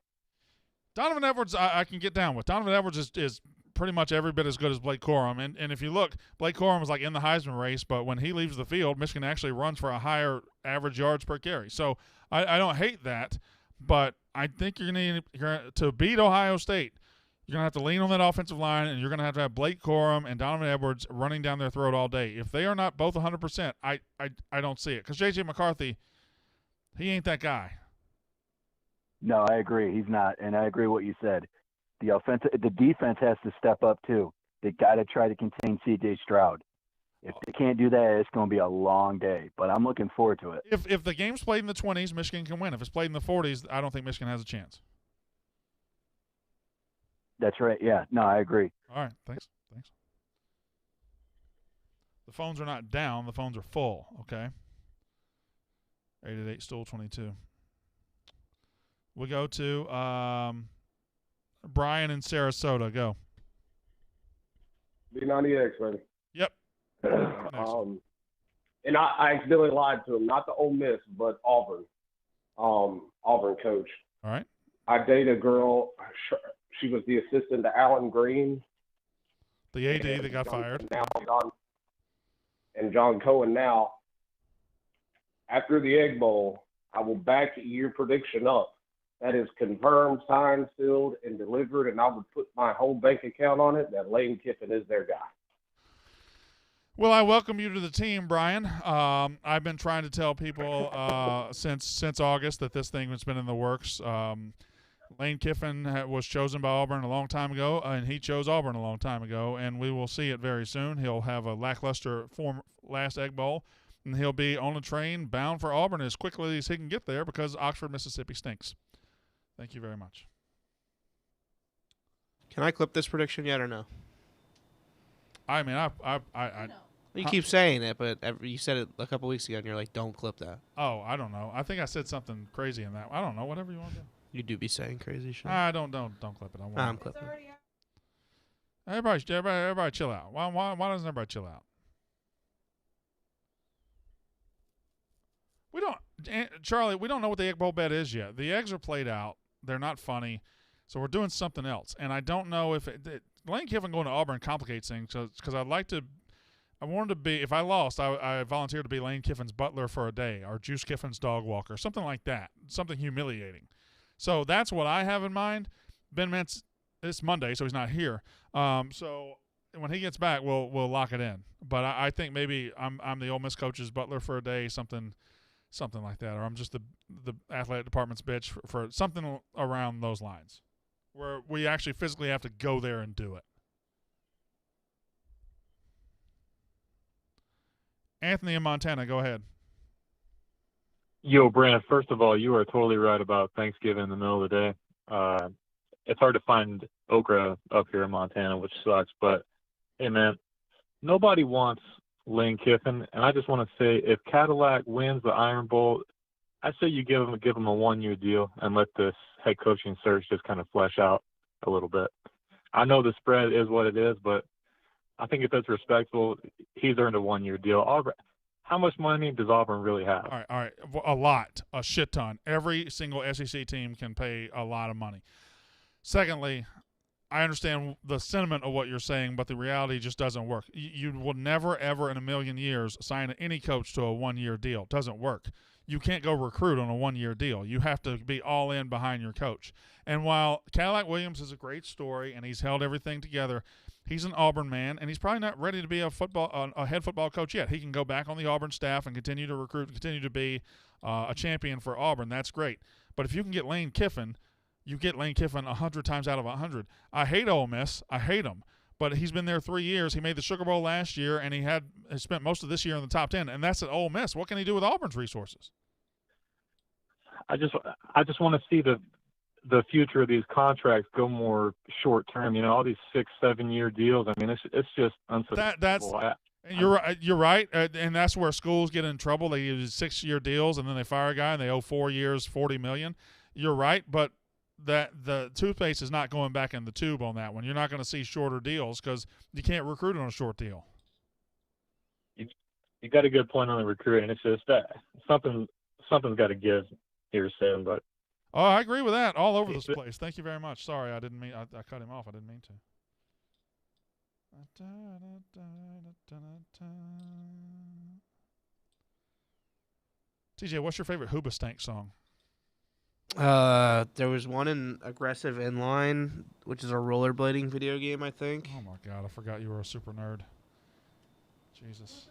Donovan Edwards, I can get down with. Donovan Edwards is pretty much every bit as good as Blake Corum. And if you look, Blake Corum was like in the Heisman race, but when he leaves the field, Michigan actually runs for a higher average yards per carry. So I don't hate that, but I think you're going to beat Ohio State. You're going to have to lean on that offensive line, and you're going to have Blake Corum and Donovan Edwards running down their throat all day. If they are not both 100%, I don't see it. Because J.J. McCarthy, he ain't that guy. No, I agree. He's not, and I agree what you said. The defense has to step up too. They got to try to contain C.J. Stroud. If they can't do that, it's going to be a long day. But I'm looking forward to it. If the game's played in the 20s, Michigan can win. If it's played in the 40s, I don't think Michigan has a chance. That's right. Yeah. No, I agree. All right. Thanks. The phones are not down. The phones are full. Okay. 888-STOOL-22. We go to Brian in Sarasota. Go. B90X, baby. Yep. And I accidentally lied to him. Not the Ole Miss, but Auburn. Auburn coach. All right. I dated a girl. She was the assistant to Alan Green. The AD that got fired. And John Cohen now. After the Egg Bowl, I will back your prediction up. That is confirmed, signed, sealed, and delivered, and I would put my whole bank account on it that Lane Kiffin is their guy. Well, I welcome you to the team, Brian. I've been trying to tell people since August that this thing has been in the works. Lane Kiffin was chosen by Auburn a long time ago, and he chose Auburn a long time ago, and we will see it very soon. He'll have a lackluster last Egg Bowl, and he'll be on a train bound for Auburn as quickly as he can get there because Oxford, Mississippi stinks. Thank you very much. Can I clip this prediction yet or no? I mean, You keep saying it, but you said it a couple weeks ago, and you're like, don't clip that. Oh, I don't know. I think I said something crazy in that. I don't know. Whatever you want to do. You do be saying crazy shit. Don't clip it. I'm clipping. Everybody chill out. Why doesn't everybody chill out? Charlie, we don't know what the Egg Bowl bet is yet. The eggs are played out. They're not funny. So we're doing something else. And I don't know if Lane Kiffin going to Auburn complicates things because I wanted to be, if I lost, I volunteered to be Lane Kiffin's butler for a day or Juice Kiffin's dog walker, something like that, something humiliating. So that's what I have in mind. Ben Mintz, it's Monday, so he's not here. So when he gets back, we'll lock it in. But I think maybe I'm the Ole Miss coach's butler for a day, something like that, or I'm just the athletic department's bitch for something around those lines, where we actually physically have to go there and do it. Anthony in Montana, go ahead. Yo, Brand, first of all, you are totally right about Thanksgiving in the middle of the day. It's hard to find okra up here in Montana, which sucks. But, hey, man, nobody wants Lane Kiffin. And I just want to say, if Cadillac wins the Iron Bowl, I say you give him a one-year deal and let this head coaching search just kind of flesh out a little bit. I know the spread is what it is, but I think if it's respectful, he's earned a one-year deal. Auburn, how much money does Auburn really have? All right, a lot, a shit ton. Every single SEC team can pay a lot of money. Secondly, I understand the sentiment of what you're saying, but the reality just doesn't work. You will never, ever in a million years sign any coach to a one-year deal. It doesn't work. You can't go recruit on a one-year deal. You have to be all in behind your coach. And while Cadillac Williams is a great story and he's held everything together, He's an Auburn man, and he's probably not ready to be a head football coach yet. He can go back on the Auburn staff and continue to recruit, continue to be a champion for Auburn. That's great. But if you can get Lane Kiffin, you get Lane Kiffin 100 times out of 100. I hate Ole Miss. I hate him. But he's been there 3 years. He made the Sugar Bowl last year, and he spent most of this year in the top 10, and that's at Ole Miss. What can he do with Auburn's resources? I just want to see the future of these contracts go more short term. All these 6-7 year deals. I mean, it's just unsustainable. You're right, and that's where schools get in trouble. They use 6-year deals, and then they fire a guy, and they owe 4 years, $40 million. You're right, but that the toothpaste is not going back in the tube on that one. You're not going to see shorter deals because you can't recruit on a short deal. You got a good point on the recruiting. It's just that something's got to give here soon. But I agree with that. All over this place. Thank you very much. Sorry, I didn't mean. I cut him off. I didn't mean to. TJ, what's your favorite Hoobastank song? There was one in Aggressive Inline, which is a rollerblading video game, I think. Oh my God, I forgot you were a super nerd. Jesus.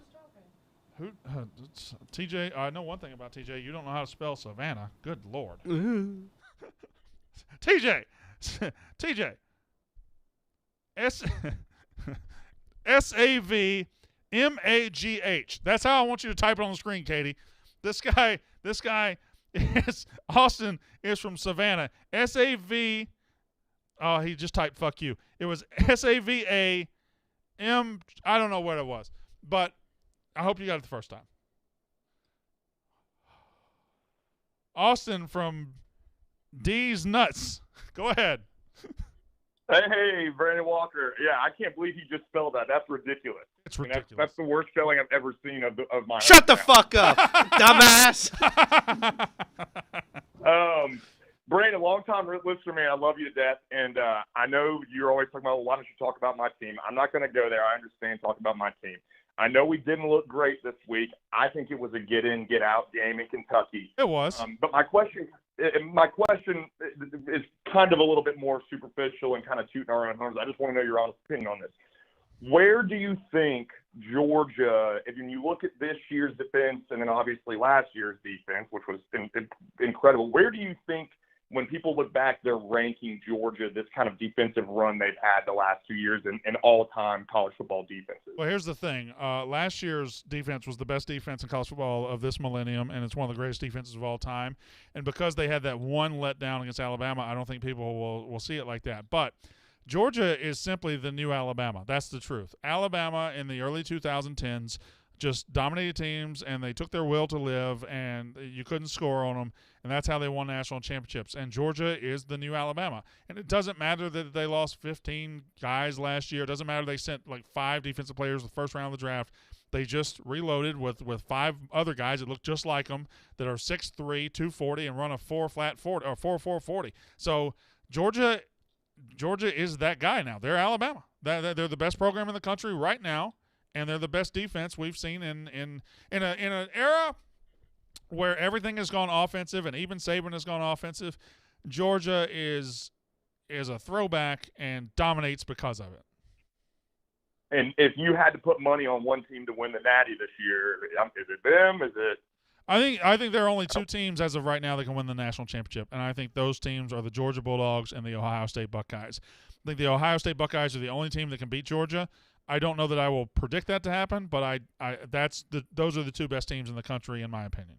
TJ, I know one thing about TJ. You don't know how to spell Savannah. Good Lord. TJ. SAVMAGH. That's how I want you to type it on the screen, Katie. This guy is Austin is from Savannah. SAV. Oh, he just typed "fuck you." It was SAVAM. I don't know what it was, but I hope you got it the first time. Austin from D's Nuts. Go ahead. Hey, Brandon Walker. Yeah, I can't believe he just spelled that. That's ridiculous. It's ridiculous. That's the worst spelling I've ever seen of my. Shut the fuck up, dumbass. Brandon, long-time listener, man. I love you to death, and I know you're always talking about, well, why don't you talk about my team? I'm not going to go there. I understand talking about my team. I know we didn't look great this week. I think it was a get-in, get-out game in Kentucky. It was. But my question is kind of a little bit more superficial and kind of tooting our own horns. I just want to know your honest opinion on this. Where do you think Georgia, if you look at this year's defense and then obviously last year's defense, which was incredible, where do you think when people look back, they're ranking Georgia, this kind of defensive run they've had the last 2 years in all-time college football defenses? Well, here's the thing. Last year's defense was the best defense in college football of this millennium, and it's one of the greatest defenses of all time. And because they had that one letdown against Alabama, I don't think people will see it like that. But Georgia is simply the new Alabama. That's the truth. Alabama in the early 2010s just dominated teams, and they took their will to live, and you couldn't score on them, and that's how they won national championships. And Georgia is the new Alabama. And it doesn't matter that they lost 15 guys last year. It doesn't matter they sent like 5 defensive players the first round of the draft. They just reloaded with 5 other guys that look just like them that are 6'3", 240, and run a 4-flat 40 or 4.40. So Georgia is that guy now. They're Alabama. They're the best program in the country right now. And they're the best defense we've seen in an era where everything has gone offensive, and even Saban has gone offensive. Georgia is a throwback and dominates because of it. And if you had to put money on one team to win the Natty this year, is it them? Is it? I think there are only 2 teams as of right now that can win the national championship, and I think those teams are the Georgia Bulldogs and the Ohio State Buckeyes. I think the Ohio State Buckeyes are the only team that can beat Georgia. I don't know that I will predict that to happen, but those are the 2 best teams in the country, in my opinion.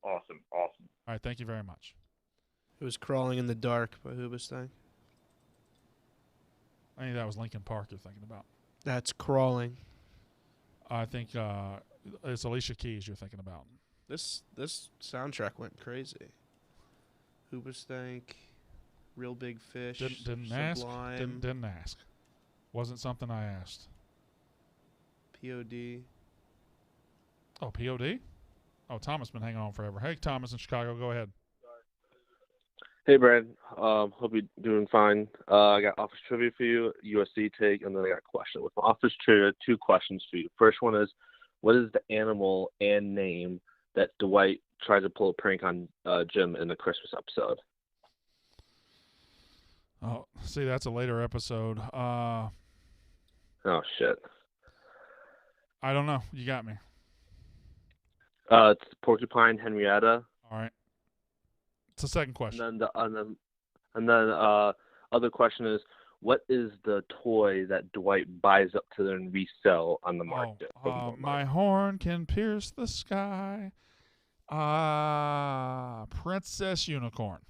Awesome. All right, thank you very much. It was Crawling in the Dark by Hoobastank. I think that was Linkin Park you're thinking about. That's Crawling. I think it's Alicia Keys you're thinking about. This soundtrack went crazy. Hoobastank, Real Big Fish, Didn't Sublime. ask. Didn't ask. Wasn't something I asked. POD. Oh, POD? Oh, Thomas been hanging on forever. Hey, Thomas in Chicago, go ahead. Hey, Brad. Hope you're doing fine. I got office trivia for you, USC take, and then I got a question. With my office trivia, 2 questions for you. First one is, what is the animal and name that Dwight tries to pull a prank on Jim in the Christmas episode? Oh, see, that's a later episode. Oh shit. I don't know. You got me. It's Porcupine Henrietta. All right. It's the second question. And then other question is, what is the toy that Dwight buys up to then resell on the market? My horn can pierce the sky. Princess Unicorn.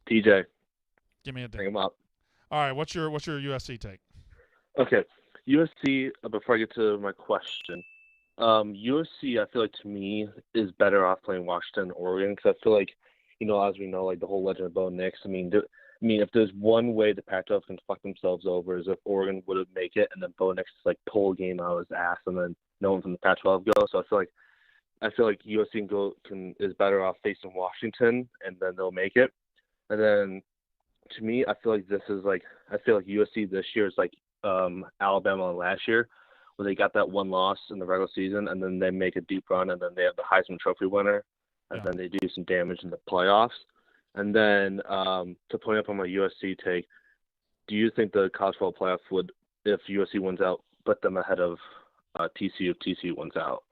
TJ. Give me a Bring him up. All right. What's your USC take? Okay. USC, before I get to my question, USC, I feel like to me, is better off playing Washington and Oregon because I feel like, as we know, like the whole legend of Bo Nix. I mean, if there's one way the Pac-12 can fuck themselves over is if Oregon would have make it and then Bo Nix like pull a game out of his ass and then no one from the Pac-12 go. So I feel like USC is better off facing Washington and then they'll make it. And then to me, I feel like USC this year is like Alabama last year, where they got that one loss in the regular season, and then they make a deep run, and then they have the Heisman Trophy winner, and then they do some damage in the playoffs. And then to point up on my USC take, do you think the college football playoff would, if USC wins out, put them ahead of TCU if TCU wins out?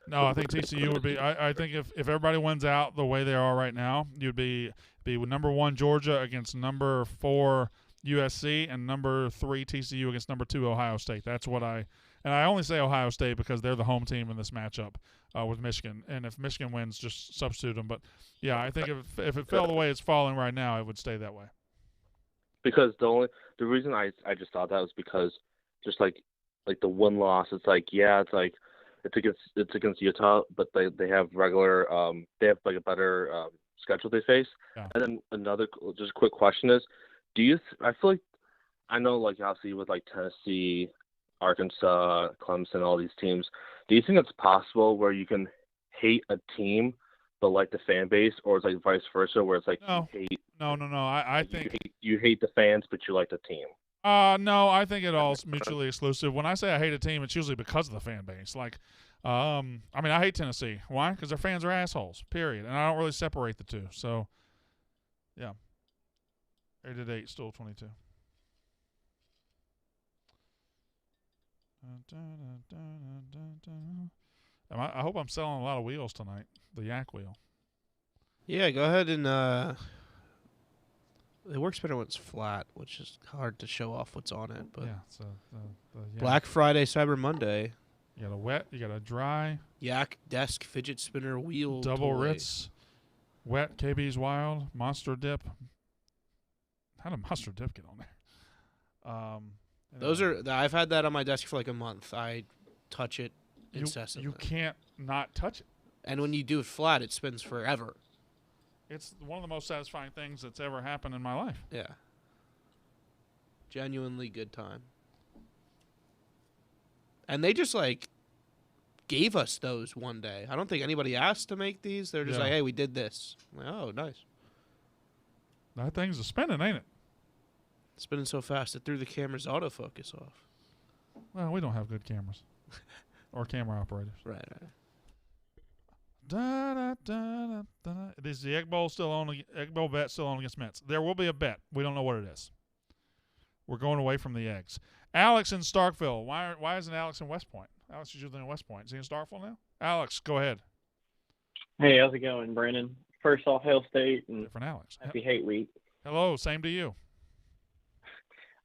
No, I think TCU would be. I think if everybody wins out the way they are right now, you'd be with number 1 Georgia against number 4 USC and number 3 TCU against number 2 Ohio State. That's what I only say Ohio State because they're the home team in this matchup with Michigan. And if Michigan wins, just substitute them. But yeah, I think if it fell the way it's falling right now, it would stay that way. Because the reason I just thought that was because just like the one loss, it's against Utah, but they have regular they have like a better schedule they face. Yeah. And then another just quick question is, I feel like I know like obviously with like Tennessee, Arkansas, Clemson, all these teams, do you think it's possible where you can hate a team but like the fan base, or it's like vice versa where it's like No. I think you hate the fans but you like the team? No, I think it all's mutually exclusive. When I say I hate a team, it's usually because of the fan base. Like, I hate Tennessee. Why? Because their fans are assholes, period. And I don't really separate the two. So, yeah. 8-8, still 22. I hope I'm selling a lot of wheels tonight. The yak wheel. Yeah, go ahead and it works better when it's flat, which is hard to show off what's on it. But yeah, so the Black Friday, Cyber Monday. You got a wet, you got a dry. Yak desk fidget spinner wheel. Double toy. Ritz. Wet, KB's Wild, Monster Dip. How did Monster Dip get on there? Those I've had that on my desk for like a month. I touch it incessantly. You can't not touch it. And when you do it flat, it spins forever. It's one of the most satisfying things that's ever happened in my life. Yeah. Genuinely good time. And they just like gave us those one day. I don't think anybody asked to make these. They're just like, hey, we did this. I'm like, oh, nice. That thing's a spinning, ain't it? Spinning so fast it threw the camera's autofocus off. Well, we don't have good cameras. Or camera operators. Right. Is the Egg Bowl Egg Bowl bet still on against Mets? There will be a bet. We don't know what it is. We're going away from the eggs. Alex in Starkville. Why isn't Alex in West Point? Alex is usually in West Point. Is he in Starkville now? Alex, go ahead. Hey, how's it going, Brandon? First off, Hail State and different Alex. Happy Hate Week. Hello, same to you.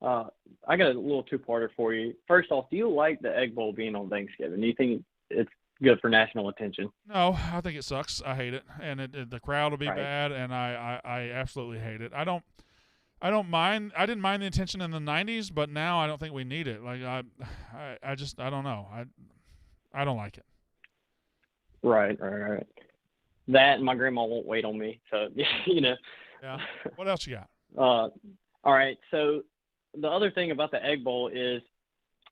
I got a little two-parter for you. First off, do you like the Egg Bowl being on Thanksgiving? Do you think it's good for national attention? No, I think it sucks. I hate it, and the crowd will be bad, and I absolutely hate it. I don't mind. I didn't mind the attention in the '90s, but now I don't think we need it. Like I don't know. I don't like it. Right. That and my grandma won't wait on me, so you know. Yeah. What else you got? All right. So the other thing about the Egg Bowl is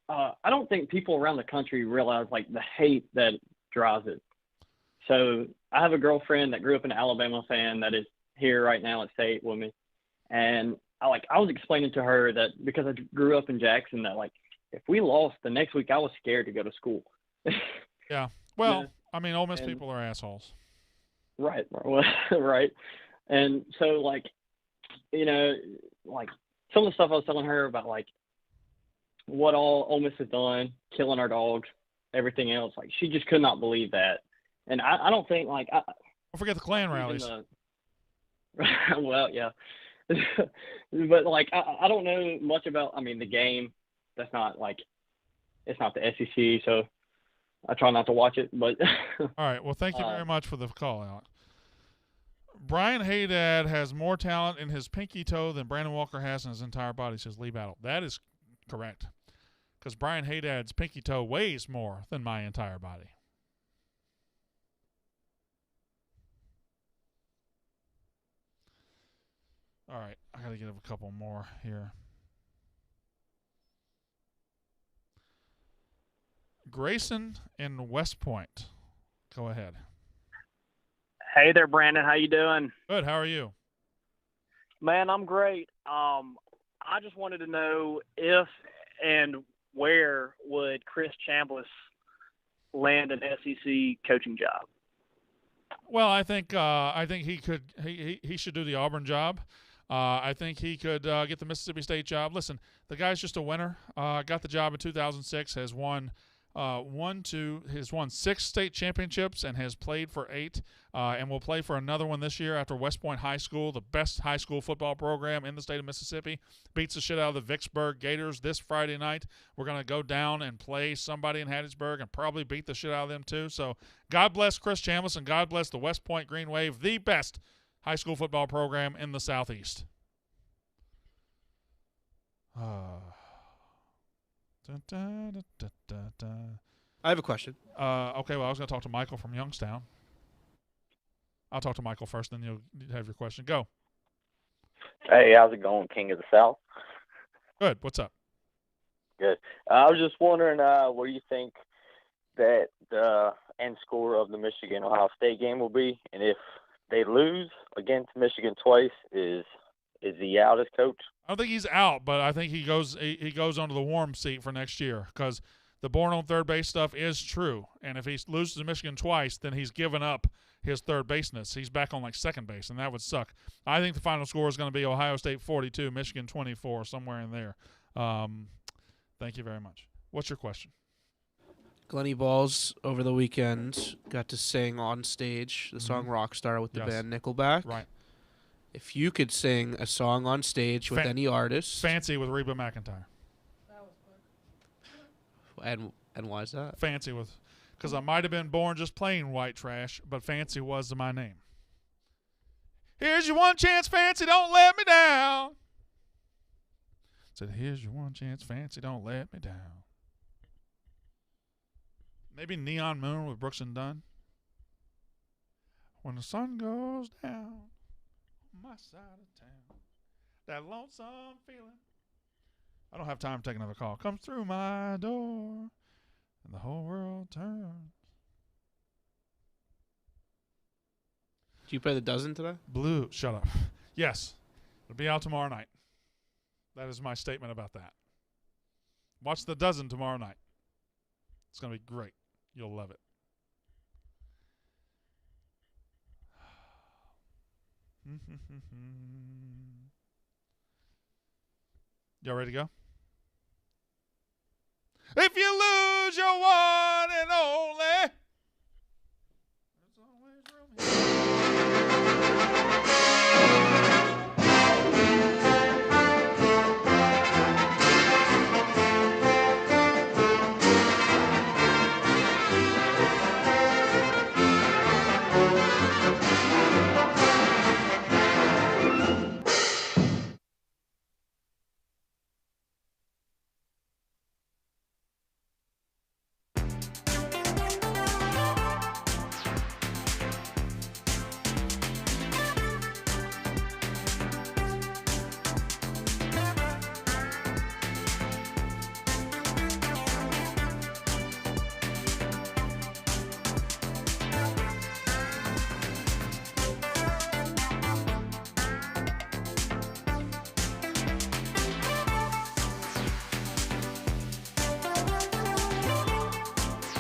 I don't think people around the country realize like the hate that drives it. So I have a girlfriend that grew up an Alabama fan that is here right now at State with me. And I was explaining to her that because I grew up in Jackson that like if we lost the next week I was scared to go to school. Yeah. Well, I mean, Ole Miss people are assholes. Right. Right. And so like you know, like some of the stuff I was telling her about, like what all Ole Miss has done, killing our dogs, everything else. Like she just could not believe that. And I don't think like Don't forget the Klan rallies. Well, yeah. But like I don't know much about. I mean, the game. That's not like it's not the SEC, so I try not to watch it. But all right. Well, thank you very much for the call, Alec. Brian Haydad has more talent in his pinky toe than Brandon Walker has in his entire body, says Lee Battle. That is correct. Because Brian Haydad's pinky toe weighs more than my entire body. All right. I got to give a couple more here. Grayson in West Point. Go ahead. Hey there, Brandon. How you doing? Good. How are you? Man, I'm great. I just wanted to know if and where would Chris Chambliss land an SEC coaching job? Well, I think he could. He should do the Auburn job. I think he could get the Mississippi State job. Listen, the guy's just a winner. Got the job in 2006. Has won 6 state championships and has played for 8 and will play for another one this year after West Point High School, the best high school football program in the state of Mississippi, beats the shit out of the Vicksburg Gators this Friday night. We're going to go down and play somebody in Hattiesburg and probably beat the shit out of them too. So God bless Chris Chambliss and God bless the West Point Green Wave, the best high school football program in the Southeast. I have a question. Okay, well, I was going to talk to Michael from Youngstown. I'll talk to Michael first, then you'll have your question. Go. Hey, how's it going, King of the South? Good. What's up? Good. I was just wondering what do you think that the end score of the Michigan-Ohio State game will be, and if they lose against Michigan twice, is he out as coach? I don't think he's out, but I think he goes onto the warm seat for next year because the born on third base stuff is true. And if he loses to Michigan twice, then he's given up his third baseness. He's back on like second base, and that would suck. I think the final score is going to be Ohio State 42, Michigan 24, somewhere in there. Thank you very much. What's your question? Glennie Balls over the weekend got to sing on stage the song Rockstar with the band Nickelback. Right. If you could sing a song on stage with any artist. Fancy with Reba McEntire. And why is that? Fancy with, because I might have been born just plain white trash, but Fancy was my name. Here's your one chance, Fancy, don't let me down. Said, here's your one chance, Fancy, don't let me down. Maybe Neon Moon with Brooks and Dunn. When the sun goes down on my side of town, that lonesome feeling. I don't have time to take another call. Comes through my door, and the whole world turns. Did you play the dozen today? Blue, shut up. Yes, it'll be out tomorrow night. That is my statement about that. Watch the dozen tomorrow night. It's going to be great. You'll love it. Y'all ready to go? If you lose your wallet.